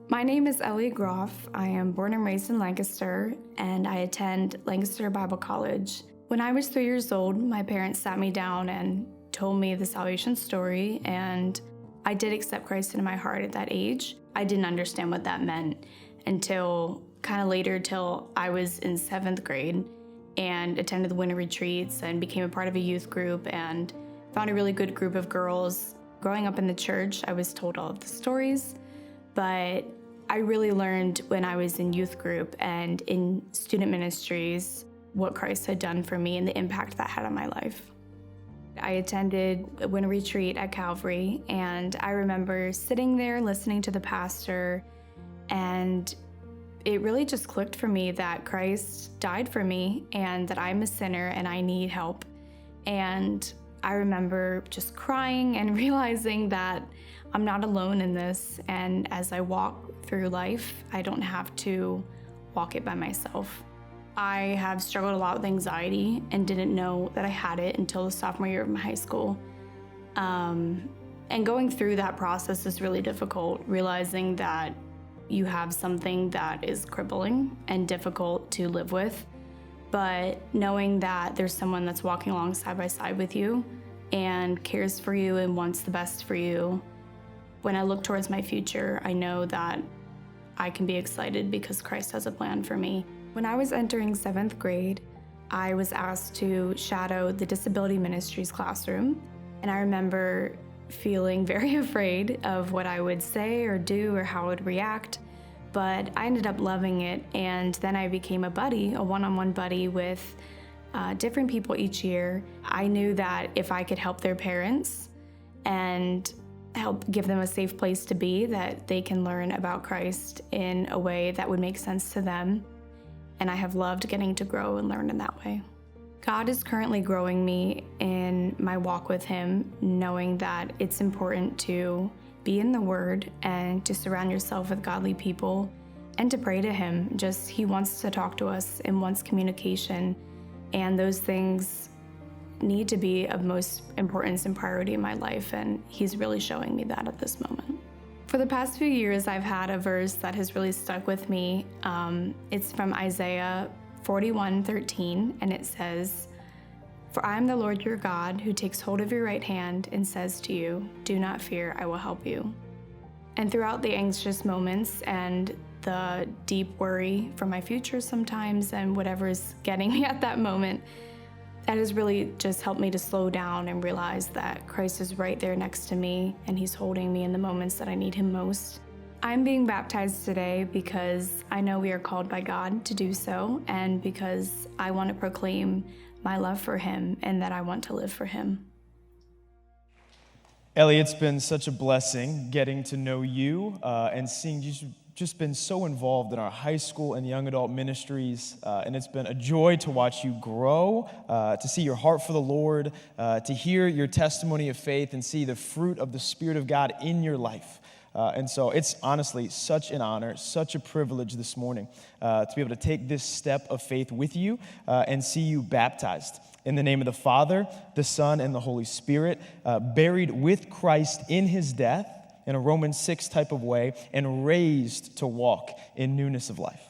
My name is Ellie Groff. I am born and raised in Lancaster, and I attend Lancaster Bible College. When I was 3 years old, my parents sat me down and told me the salvation story, and I did accept Christ into my heart at that age. I didn't understand what that meant until kind of later, till I was in 7th grade and attended the winter retreats and became a part of a youth group and found a really good group of girls. Growing up in the church, I was told all of the stories, but I really learned when I was in youth group and in student ministries what Christ had done for me and the impact that had on my life. I attended a winter retreat at Calvary, and I remember sitting there listening to the pastor, and it really just clicked for me that Christ died for me and that I'm a sinner and I need help. And I remember just crying and realizing that I'm not alone in this, and as I walk through life, I don't have to walk it by myself. I have struggled a lot with anxiety and didn't know that I had it until the sophomore year of my high school. And going through that process is really difficult, realizing that you have something that is crippling and difficult to live with, but knowing that there's someone that's walking along side by side with you and cares for you and wants the best for you. When I look towards my future, I know that I can be excited because Christ has a plan for me. When I was entering 7th grade, I was asked to shadow the disability ministries classroom, and I remember feeling very afraid of what I would say or do or how I would react, but I ended up loving it, and then I became a buddy, a one-on-one buddy with different people each year. I knew that if I could help their parents and help give them a safe place to be, that they can learn about Christ in a way that would make sense to them. And I have loved getting to grow and learn in that way. God is currently growing me in my walk with Him, knowing that it's important to be in the Word and to surround yourself with godly people and to pray to Him. He wants to talk to us and wants communication, and those things need to be of most importance and priority in my life, and He's really showing me that at this moment. For the past few years, I've had a verse that has really stuck with me. It's from Isaiah 41:13, and it says, "For I am the Lord your God, who takes hold of your right hand and says to you, 'Do not fear, I will help you.'" And throughout the anxious moments and the deep worry for my future sometimes and whatever's getting me at that moment, that has really just helped me to slow down and realize that Christ is right there next to me and He's holding me in the moments that I need Him most. I'm being baptized today because I know we are called by God to do so, and because I want to proclaim my love for Him and that I want to live for Him. Ellie, it's been such a blessing getting to know you and seeing you just been so involved in our high school and young adult ministries, and it's been a joy to watch you grow, to see your heart for the Lord, to hear your testimony of faith and see the fruit of the Spirit of God in your life. And so it's honestly such an honor, such a privilege this morning to be able to take this step of faith with you and see you baptized. In the name of the Father, the Son, and the Holy Spirit, buried with Christ in His death, in a Romans 6 type of way, and raised to walk in newness of life.